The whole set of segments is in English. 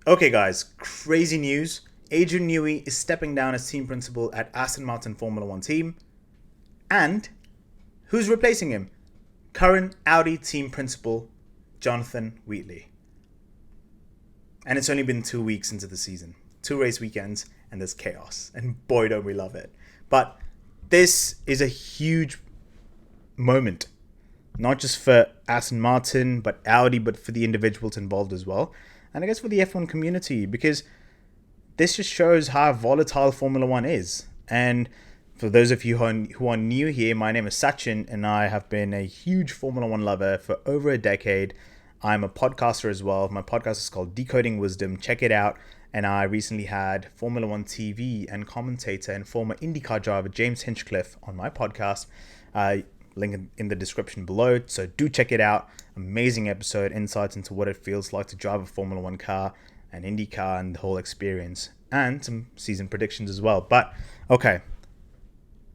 Okay, guys, crazy news. Adrian Newey is stepping down as team principal at Aston Martin Formula One team. And who's replacing him? Current Audi team principal, Jonathan Wheatley. And it's only been 2 weeks into the season. 2 race weekends, and there's chaos. And boy, don't we love it. But this is a huge moment. Not just for Aston Martin, but Audi, but for the individuals involved as well. And I guess for the F1 community, because this just shows how volatile Formula One is. And for those of you who are new here, my name is Sachin, and I have been a huge Formula One lover for over a decade. I'm a podcaster as well. My podcast is called Decoding Wisdom. Check it out. And I recently had Formula One TV and commentator and former IndyCar driver James Hinchcliffe on my podcast. Link in the description below. So do check it out. Amazing episode, insights into what it feels like to drive a Formula One car, an IndyCar, and the whole experience, and some season predictions as well. But okay,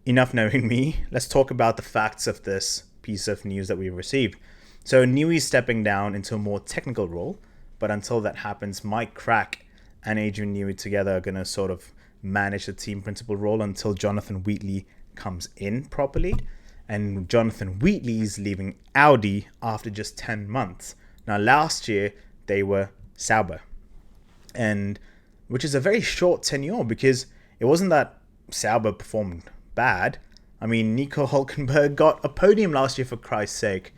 enough knowing me. Let's talk about the facts of this piece of news that we received. So Newey's stepping down into a more technical role, but until that happens, Mike Crack and Adrian Newey together are going to sort of manage the team principal role until Jonathan Wheatley comes in properly. And Jonathan Wheatley is leaving Audi after just 10 months. Now, last year, they were Sauber, and which is a very short tenure because it wasn't that Sauber performed bad. I mean, Nico Hülkenberg got a podium last year, for Christ's sake.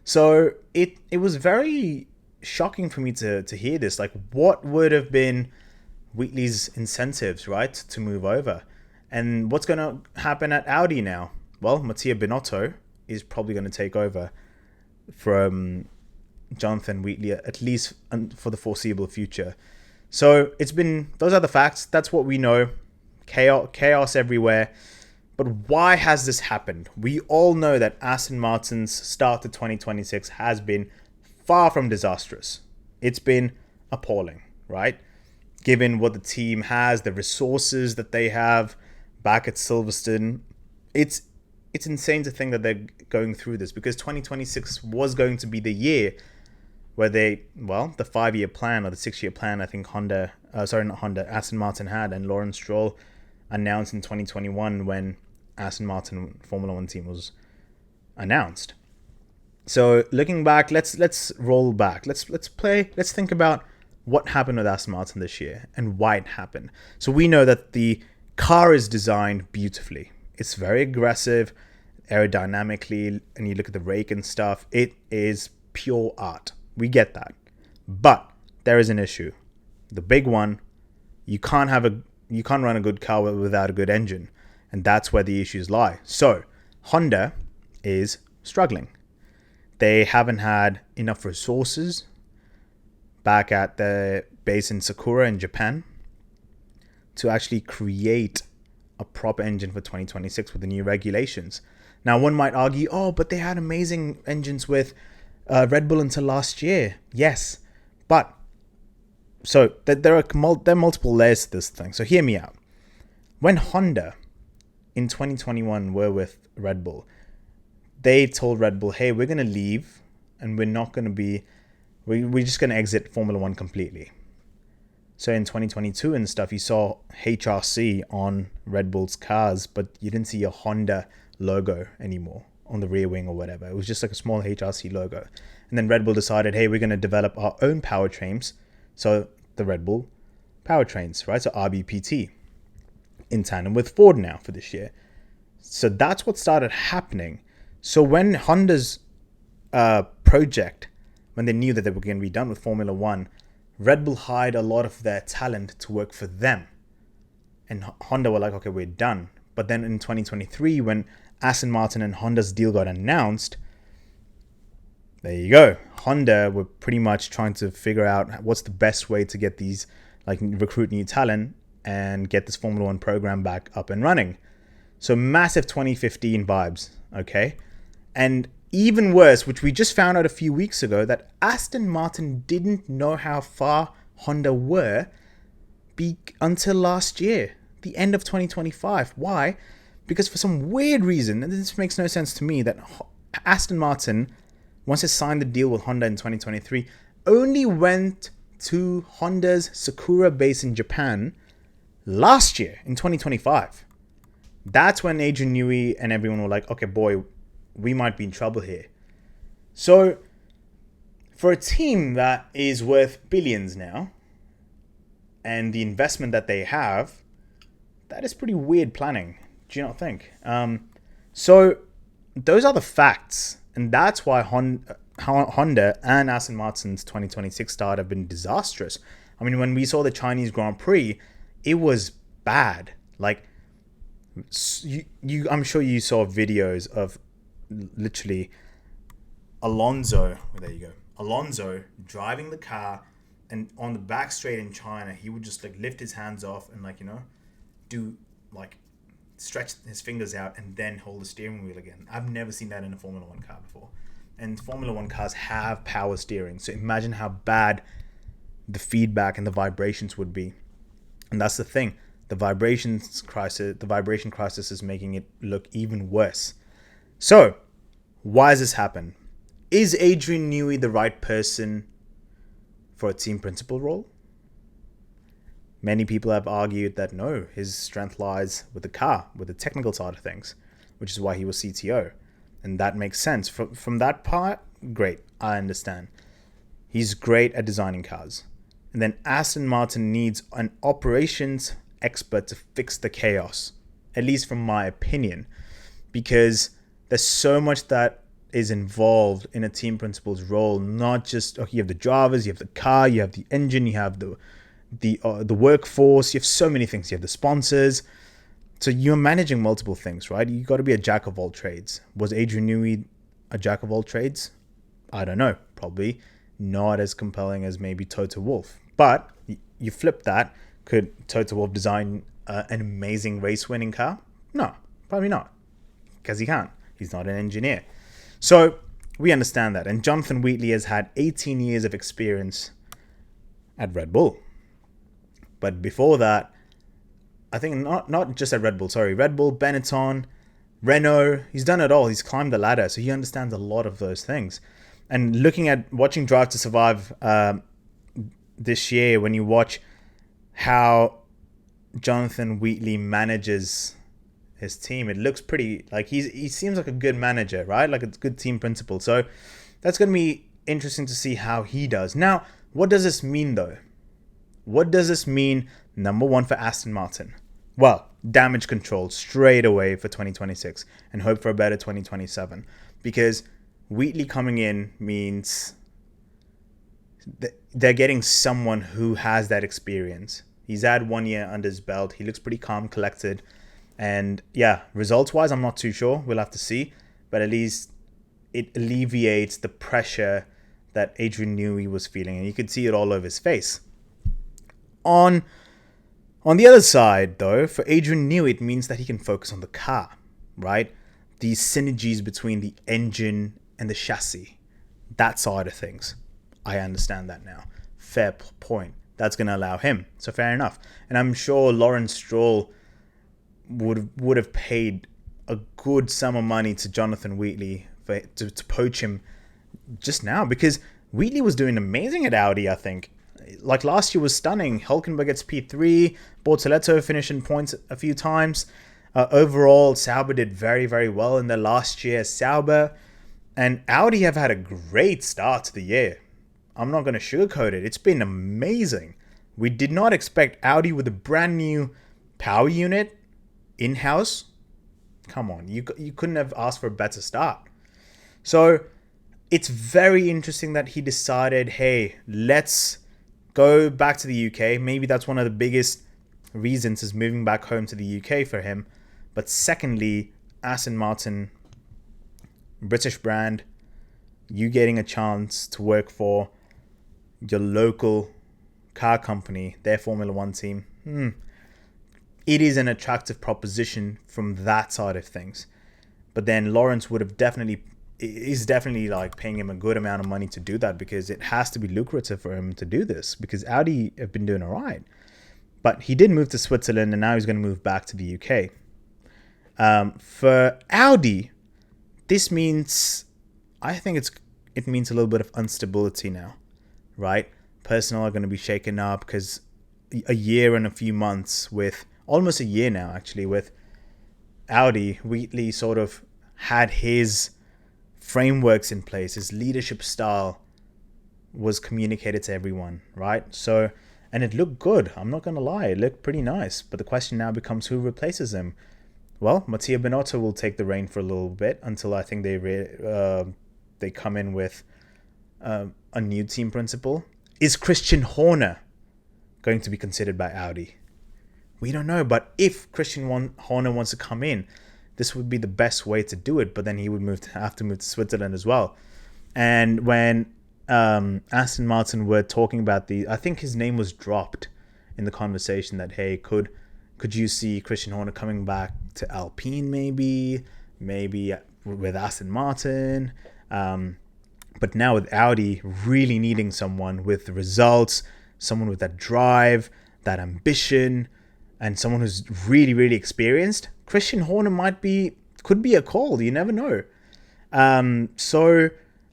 So it was very shocking for me to hear this. Like, what would have been Wheatley's incentives, right, to move over? And what's going to happen at Audi now? Well, Mattia Binotto is probably going to take over from Jonathan Wheatley, at least for the foreseeable future. So those are the facts. That's what we know. Chaos everywhere. But why has this happened? We all know that Aston Martin's start to 2026 has been far from disastrous. It's been appalling, right? Given what the team has, the resources that they have back at Silverstone, it's insane to think that they're going through this, because 2026 was going to be the year where the 5-year plan or the 6-year plan, I think Aston Martin had, and Lawrence Stroll announced in 2021 when Aston Martin Formula One team was announced. So looking back, let's roll back. Let's think about what happened with Aston Martin this year and why it happened. So we know that the car is designed beautifully. It's very aggressive, aerodynamically, and you look at the rake and stuff, it is pure art. We get that. But there is an issue. The big one, you can't run a good car without a good engine. And that's where the issues lie. So Honda is struggling. They haven't had enough resources back at the base in Sakura in Japan to actually create a proper engine for 2026 with the new regulations. Now, one might argue, but they had amazing engines with Red Bull until last year. Yes, but so there are multiple layers to this thing. So hear me out. When Honda in 2021 were with Red Bull, they told Red Bull, hey, we're going to leave and we're just going to exit Formula One completely. So in 2022 and stuff, you saw HRC on Red Bull's cars, but you didn't see a Honda logo anymore on the rear wing or whatever. It was just like a small HRC logo. And then Red Bull decided, hey, we're going to develop our own powertrains. So the Red Bull powertrains, right? So RBPT in tandem with Ford now for this year. So that's what started happening. So when Honda's project, when they knew that they were going to be done with Formula One, Red Bull hired a lot of their talent to work for them. And Honda were like, okay, we're done. But then in 2023, when Aston Martin and Honda's deal got announced, there you go. Honda were pretty much trying to figure out what's the best way to get these, like, recruit new talent and get this Formula One program back up and running. So massive 2015 vibes, okay? And even worse, which we just found out a few weeks ago, that Aston Martin didn't know how far Honda were until last year, the end of 2025. Why? Because for some weird reason, and this makes no sense to me, that Aston Martin, once it signed the deal with Honda in 2023, only went to Honda's Sakura base in Japan last year in 2025. That's when Adrian Newey and everyone were like, okay, boy, we might be in trouble here. So for a team that is worth billions now, and the investment that they have, that is pretty weird planning. Do you not think? So those are the facts. And that's why Honda and Aston Martin's 2026 start have been disastrous. I mean, when we saw the Chinese Grand Prix, it was bad. Like, I'm sure you saw videos of literally Alonso driving the car, and on the back straight in China, he would just like lift his hands off and do like stretch his fingers out and then hold the steering wheel again. I've never seen that in a Formula One car before. And Formula One cars have power steering, so imagine how bad the feedback and the vibrations would be. And that's the thing. The vibration crisis is making it look even worse. So, why has this happened? Is Adrian Newey the right person for a team principal role? Many people have argued that no, his strength lies with the car, with the technical side of things, which is why he was CTO. And that makes sense. From that part, great, I understand. He's great at designing cars. And then Aston Martin needs an operations expert to fix the chaos, at least from my opinion, because there's so much that is involved in a team principal's role. Not just, you have the drivers, you have the car, you have the engine, you have the workforce, you have so many things, you have the sponsors. So you're managing multiple things, right? You got to be a jack of all trades. Was Adrian Newey a jack of all trades? I don't know. Probably not as compelling as maybe Toto Wolff. But you flip that. Could Toto Wolff design an amazing race-winning car? No, probably not. Because he can't. He's not an engineer. So we understand that. And Jonathan Wheatley has had 18 years of experience at Red Bull. But before that, I think not just at Red Bull, Benetton, Renault, he's done it all. He's climbed the ladder, so he understands a lot of those things. And watching Drive to Survive this year, when you watch how Jonathan Wheatley manages his team, it looks pretty, like he seems like a good manager, right? Like a good team principal. So that's going to be interesting to see how he does. Now, what does this mean though? What does this mean, number one, for Aston Martin? Well, damage control straight away for 2026 and hope for a better 2027. Because Wheatley coming in means they're getting someone who has that experience. He's had 1 year under his belt. He looks pretty calm, collected. And yeah, results-wise, I'm not too sure. We'll have to see. But at least it alleviates the pressure that Adrian Newey was feeling. And you could see it all over his face. On the other side, though, for Adrian Newey, it means that he can focus on the car, right? These synergies between the engine and the chassis, that side of things. I understand that now. Fair point. That's going to allow him. So fair enough. And I'm sure Lawrence Stroll would have paid a good sum of money to Jonathan Wheatley to poach him just now, because Wheatley was doing amazing at Audi, I think. Like last year was stunning. Hülkenberg gets P3, Bortoleto finished in points a few times. Overall, Sauber did very, very well in their last year. Sauber and Audi have had a great start to the year. I'm not going to sugarcoat it. It's been amazing. We did not expect Audi with a brand new power unit in-house. Come on, you couldn't have asked for a better start. So it's very interesting that he decided, hey, let's go back to the UK. Maybe that's one of the biggest reasons is moving back home to the UK for him. But secondly, Aston Martin, British brand, you getting a chance to work for your local car company, their Formula One team. It is an attractive proposition from that side of things. But then Lawrence is definitely like paying him a good amount of money to do that, because it has to be lucrative for him to do this, because Audi have been doing all right. But he did move to Switzerland, and now he's going to move back to the UK. For Audi, this means, I think it means a little bit of instability now, right? personnel are going to be shaken up, because a year and a few months with, almost a year now actually, with Audi, Wheatley sort of had his frameworks in place, his leadership style was communicated to everyone, right? So, and it looked good. I'm not going to lie. It looked pretty nice. But the question now becomes, who replaces him? Well, Mattia Binotto will take the reign for a little bit until I think they come in with a new team principal. Is Christian Horner going to be considered by Audi? We don't know. But if Christian Horner wants to come in, this would be the best way to do it. But then he would have to move to Switzerland as well. And when Aston Martin were talking about I think his name was dropped in the conversation that, hey, could you see Christian Horner coming back to Alpine maybe with Aston Martin, but now with Audi really needing someone with the results, someone with that drive, that ambition, and someone who's really, really experienced, Christian Horner could be a call. You never know. So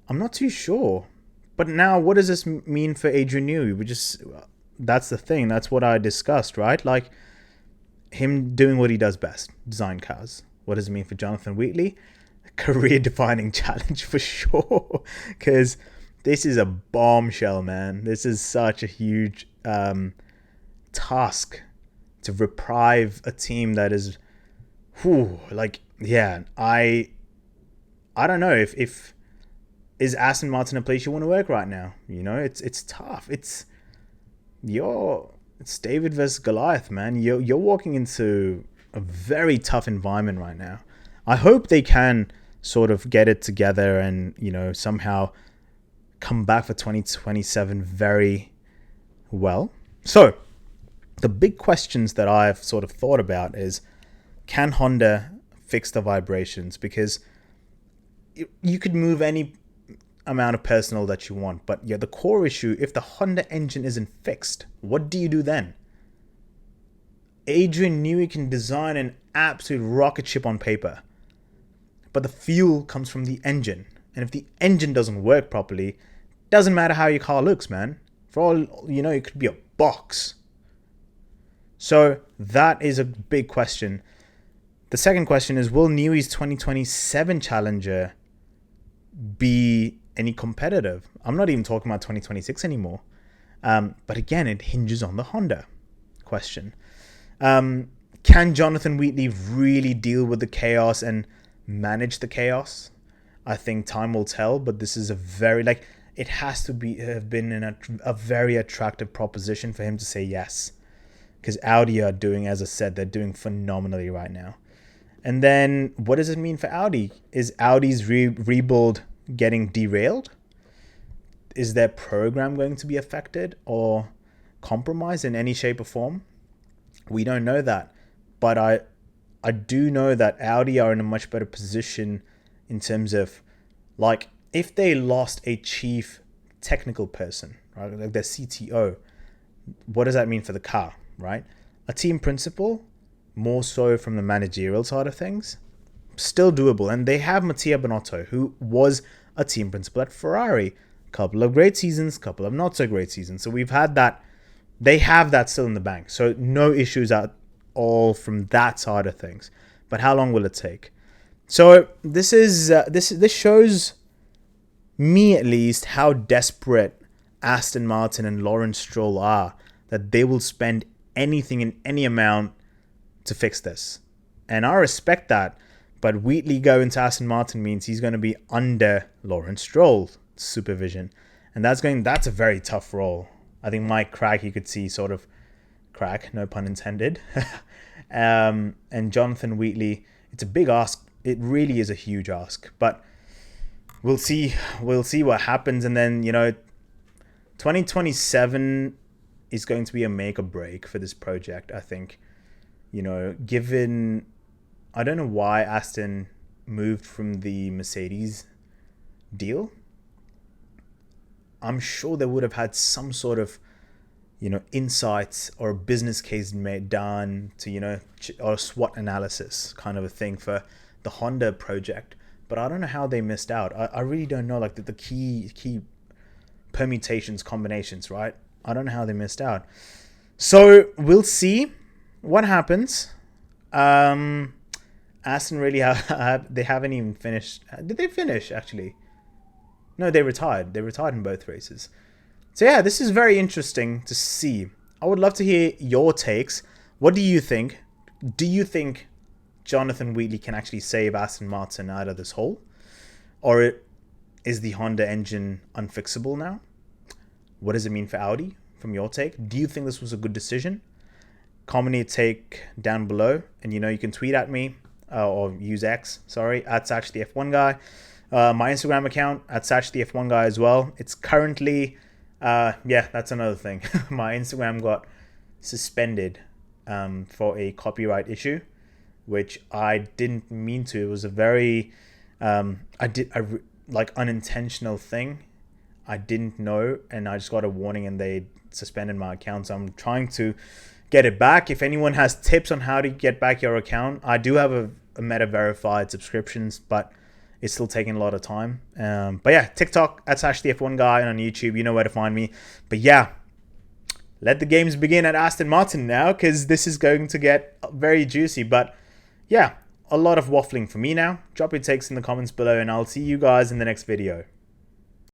I'm not too sure. But now, what does this mean for Adrian Newey? That's the thing. That's what I discussed, right? Like, him doing what he does best, design cars. What does it mean for Jonathan Wheatley? A career-defining challenge for sure. Because this is a bombshell, man. This is such a huge task to reprieve a team that is, I don't know if is Aston Martin a place you want to work right now? You know, it's tough. It's David versus Goliath, man. You're walking into a very tough environment right now. I hope they can sort of get it together and, somehow come back for 2027 very well. So the big questions that I've sort of thought about is, can Honda fix the vibrations? Because you could move any amount of personnel that you want, but the core issue, if the Honda engine isn't fixed, what do you do then? Adrian Newey can design an absolute rocket ship on paper, but the fuel comes from the engine, and if the engine doesn't work properly, doesn't matter how your car looks, man. For all you know, it could be a box. So that is a big question. The second question is, will Newey's 2027 Challenger be any competitive? I'm not even talking about 2026 anymore. But again, it hinges on the Honda question. Can Jonathan Wheatley really deal with the chaos and manage the chaos? I think time will tell, but this is it has to have been a very attractive proposition for him to say yes. Because Audi are doing, as I said, they're doing phenomenally right now. And then what does it mean for Audi? Is Audi's rebuild getting derailed? Is their program going to be affected or compromised in any shape or form? We don't know that. But I do know that Audi are in a much better position in terms of, if they lost a chief technical person, right, like their CTO, what does that mean for the car, right? A team principal, more so from the managerial side of things, still doable. And they have Mattia Binotto, who was a team principal at Ferrari. Couple of great seasons, couple of not so great seasons. So we've had that. They have that still in the bank. So no issues at all from that side of things. But how long will it take? So this shows me, at least, how desperate Aston Martin and Lawrence Stroll are, that they will spend anything in any amount to fix this. And I respect that. But Wheatley going to Aston Martin means he's going to be under Lawrence Stroll's supervision. And that's a very tough role. I think Mike Crack, you could see sort of crack, no pun intended. And Jonathan Wheatley, it's a big ask. It really is a huge ask. But we'll see what happens. And then, 2027 is going to be a make or break for this project, I think. Given, I don't know why Aston moved from the Mercedes deal. I'm sure they would have had some sort of, insights or a business case done to, or a SWOT analysis kind of a thing for the Honda project. But I don't know how they missed out. I really don't know, the key permutations, combinations, right? I don't know how they missed out. So we'll see what happens. Aston really they haven't even finished. Did they finish actually? No, they retired. They retired in both races. So yeah, this is very interesting to see. I would love to hear your takes. What do you think? Do you think Jonathan Wheatley can actually save Aston Martin out of this hole? Or is the Honda engine unfixable now? What does it mean for Audi, from your take? Do you think this was a good decision? Comment your take down below. And you can tweet at me, or use X, sorry, at Satch the F1 guy. My Instagram account, at Satch the F1 guy as well. It's currently, yeah, that's another thing. My Instagram got suspended for a copyright issue, which I didn't mean to. It was a very, unintentional thing. I didn't know, and I just got a warning and they suspended my account. So I'm trying to get it back. If anyone has tips on how to get back your account, I do have a Meta verified subscriptions, but it's still taking a lot of time. But yeah, TikTok at Sash the F1 guy, and on YouTube, you know where to find me. But yeah, let the games begin at Aston Martin now, because this is going to get very juicy. But yeah, a lot of waffling for me now. Drop your takes in the comments below, and I'll see you guys in the next video.